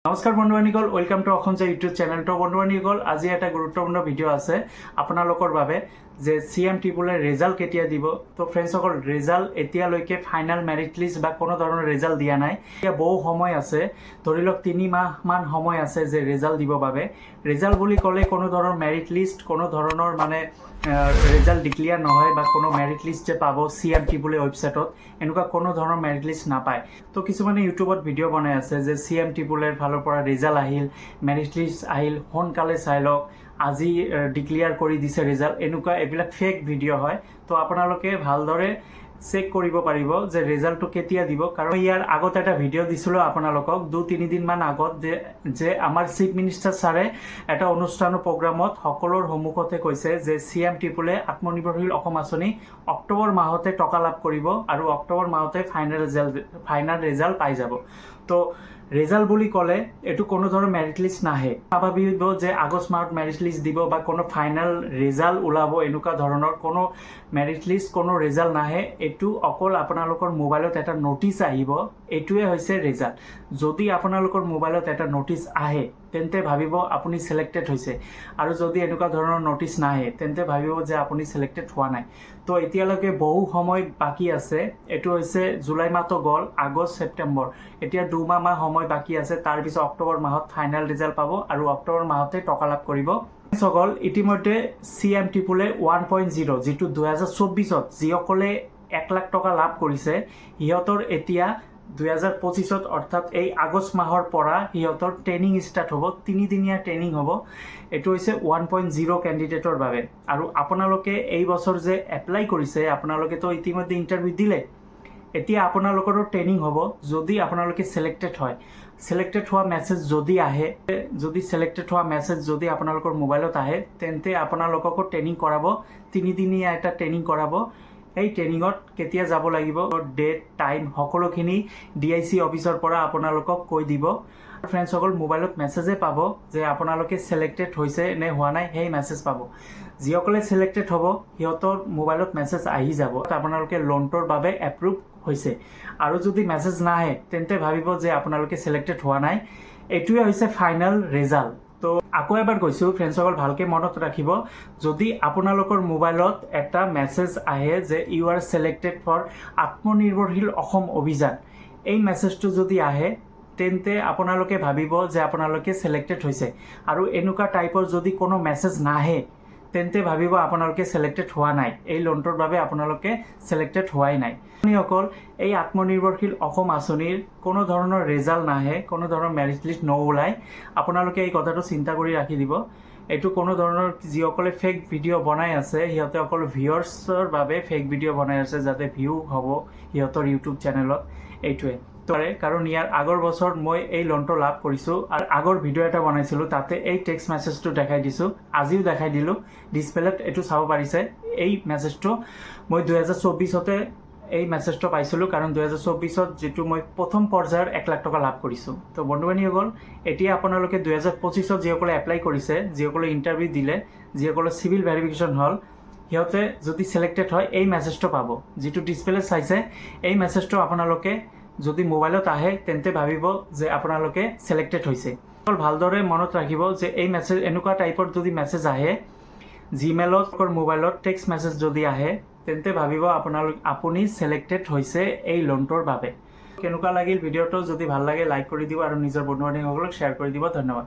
নমস্কাৰ বন্ধুবান্ধীসকল, welcome to অসঞ্চয় YouTube channel. তো বন্ধুবান্ধীসকল, আজি এটা গুৰুত্বপূৰ্ণ ভিডিঅ' আছে আপোনালোকৰ বাবে যে CM-Triple ৰেজাল্ট কেতিয়া দিব। তো ফ্ৰেণ্ডসকল, ৰেজাল্ট এতিয়ালৈকে ফাইনাল মেৰিট লিষ্ট বা কোনো ধৰণৰ ৰেজাল্ট দিয়া নাই। এতিয়া বহু সময় আছে, ধৰি লওক 3 মাহমান সময় আছে যে ৰেজাল্ট দিব বাবে। ৰেজাল্ট বুলি ক'লে কোনো ধৰণৰ মেৰিট লিষ্ট, কোনো ধৰণৰ মানে ৰেজাল্ট ডিক্লিয়াৰ নহয় বা কোনো মেৰিট লিষ্ট যে পাব CM-Triple ৱেবছাইটত, এনেকুৱা কোনো ধৰণৰ মেৰিট লিষ্ট নাপায়। তো কিছুমানে ইউটিউবত ভিডিঅ' বনাই আছে যে CM-Triple ফালৰ পৰা ৰেজাল্ট আহিল, মেৰিট লিষ্ট আহিল, সোনকালে চাই লওক, আজি ডিক্লিয়াৰ কৰি দিছে ৰেজাল্ট। এনেকুৱা এইবিলাক ফেক ভিডিঅ' হয়। তো আপোনালোকে ভালদৰে চেক কৰিব পাৰিব যে ৰেজাল্টটো কেতিয়া দিব। কাৰণ ইয়াৰ আগত এটা ভিডিঅ' দিছিলোঁ আপোনালোকক 2-3 দিনমান আগত যে আমাৰ চিফ মিনিষ্টাৰ ছাৰে এটা অনুষ্ঠান প্ৰগ্ৰামত সকলোৰ সন্মুখতে কৈছে যে CM-Triple আত্মনিৰ্ভৰশীল অসম আঁচনি অক্টোবৰ মাহতে টকা লাভ কৰিব আৰু অক্টোবৰ মাহতে ফাইনেল ৰেজাল্ট পাই যাব। তো ৰেজাল্ট বুলি ক'লে এইটো কোনো ধৰণৰ মেৰিট লিষ্ট নাহে। ভাবিব যে আগষ্ট মাহত মেৰিট লিষ্ট দিব বা কোনো ফাইনেল ৰেজাল্ট ওলাব, এনেকুৱা ধৰণৰ কোনো মেৰিট লিষ্ট, কোনো ৰেজাল্ট নাহে। এইটো অকল আপোনালোকৰ মোবাইলত এটা নোটিছ আহিব, এইটোৱে হৈছে ৰেজাল্ট। যদি আপোনালোকৰ মোবাইলত এটা নোটিছ আহে তেন্তে ভাবিব আপুনি সিলেক্টেড হৈছে, আৰু যদি এনেকুৱা ধৰণৰ নোটিছ নাহে তেন্তে ভাবিব যে আপুনি সিলেক্টেড হোৱা নাই। তো এতিয়ালৈকে বহু সময় বাকী আছে। এইটো হৈছে জুলাই মাহটো গ'ল, আগষ্ট ছেপ্টেম্বৰ, এতিয়া 2 মাহ সময় বাকী আছে। তাৰপিছত অক্টোবৰ মাহত ফাইনেল ৰেজাল্ট পাব আৰু অক্টোবৰ মাহতে টকা লাভ কৰিব। সকল ইতিমধ্যে CM-Triple 1.0 যিটো 2024-ত যিসকলে 1 লাখ টকা লাভ কৰিছে, সিহঁতৰ এতিয়া 2025-ত অৰ্থাৎ এই আগষ্ট মাহৰ পৰা সিহঁতৰ ট্ৰেইনিং ষ্টাৰ্ট হ'ব, 3 দিনীয়া ট্ৰেইনিং হ'ব। এইটো হৈছে 1.0 কেণ্ডিডেটৰ বাবে। আৰু আপোনালোকে এই বছৰ যে এপ্লাই কৰিছে, আপোনালোকেতো ইতিমধ্যে ইণ্টাৰভিউ দিলে, এতিয়া আপোনালোকৰো ট্ৰেইনিং হ'ব। যদি আপোনালোকে সিলেক্টেড হয়, সিলেক্টেড হোৱা মেছেজ যদি আহে, যদি আপোনালোকৰ মোবাইলত আহে, তেন্তে আপোনালোককো ট্ৰেইনিং কৰাব, 3 দিনীয়া এটা ট্ৰেইনিং কৰাব। এই ট্ৰেইনিঙত কেতিয়া যাব লাগিব, ডেট, টাইম সকলোখিনি DIC অফিচৰ পৰা আপোনালোকক কৈ দিব। ফ্ৰেণ্ডসকল, মোবাইলত মেছেজে পাব যে আপোনালোকে সিলেক্টেড হৈছে নে হোৱা নাই, সেই মেছেজ পাব। যিসকলে সিলেক্টেড হ'ব সিহঁতৰ মোবাইলত মেছেজ আহি যাব আপোনালোকে লোনটোৰ বাবে এপ্ৰুভ হৈছে। আৰু যদি মেছেজ নাহে তেন্তে ভাবিব যে আপোনালোকে সিলেক্টেড হোৱা নাই। এইটোৱে হৈছে ফাইনেল ৰেজাল্ট। তো আকৌ এবাৰ কৈছোঁ ফ্ৰেণ্ডসকল, ভালকৈ মনত ৰাখিব, যদি আপোনালোকৰ মোবাইলত এটা মেছেজ আহে যে ইউ আৰ সিলেক্টেড ফৰ আত্মনিৰ্ভৰশীল অসম অভিযান, এই মেছেজটো যদি আহে তেন্তে আপোনালোকে ভাবিব যে আপোনালোকে সিলেক্টেড হৈছে। আৰু এনেকুৱা টাইপৰ যদি কোনো মেছেজ নাহে তেন্তে ভাবিব আপোনালোকে সিলেক্টেড হোৱা নাই, এই লোনটোৰ বাবে আপোনালোকে সিলেক্টেড হোৱাই নাই। সকল, এই আত্মনিৰ্ভৰশীল অসম আঁচনিৰ কোনো ধৰণৰ ৰেজাল্ট নাহে, কোনো ধৰণৰ মেৰিট লিষ্ট নোলায়। আপোনালোকে এই কথাটো চিন্তা কৰি ৰাখি দিব। এইটো কোনো ধৰণৰ যিসকলে ফেক ভিডিঅ' বনাই আছে সিহঁতে অকল ভিউৱাৰ্ছৰ বাবে ফেক ভিডিঅ' বনাই আছে, যাতে ভিউ হ'ব সিহঁতৰ ইউটিউব চেনেলত। এইটোৱে কাৰণ ইয়াৰ আগৰ বছৰ মই এই লোনটো লাভ কৰিছোঁ আৰু আগৰ ভিডিঅ' এটা বনাইছিলোঁ, তাতে এই টেক্সট মেছেজটো দেখাই দিছোঁ, আজিও দেখাই দিলোঁ ডিছপ্লেত। এইটো চাব পাৰিছে। এই মেছেজটো মই 2024-তে এই মেছেজটো পাইছিলোঁ, কাৰণ 2024-ত যিটো মই প্ৰথম পৰ্যায়ৰ 1 লাখ টকা লাভ কৰিছোঁ। তো বন্ধুবান্ধীসকল, এতিয়া আপোনালোকে 2025-ত যিসকলে এপ্লাই কৰিছে, যিসকলে ইণ্টাৰভিউ দিলে, যিসকলে চিভিল ভেৰিফিকেশ্যন হ'ল, সিহঁতে যদি সিলেক্টেড হয় এই মেছেজটো পাব। যিটো ডিছপ্লেত চাইছে, এই মেছেজটো আপোনালোকে যদি মোবাইলত আহে তেন্তে ভাবিব যে আপোনালোকে সিলেক্টেড হৈছে। ভালদৰে মনত ৰাখিব যে এই মেছেজ, এনেকুৱা টাইপৰ যদি মেছেজ আহে জিমেইলত, মোবাইলত টেক্সট মেছেজ যদি আহে, তেন্তে ভাবিব আপুনি সিলেক্টেড হৈছে এই লোনটোৰ বাবে। কেনেকুৱা লাগিল ভিডিঅ'টো? যদি ভাল লাগে লাইক কৰি দিব আৰু নিজৰ বন্ধু বান্ধৱীসকলক শ্বেয়াৰ কৰি দিব। ধন্যবাদ।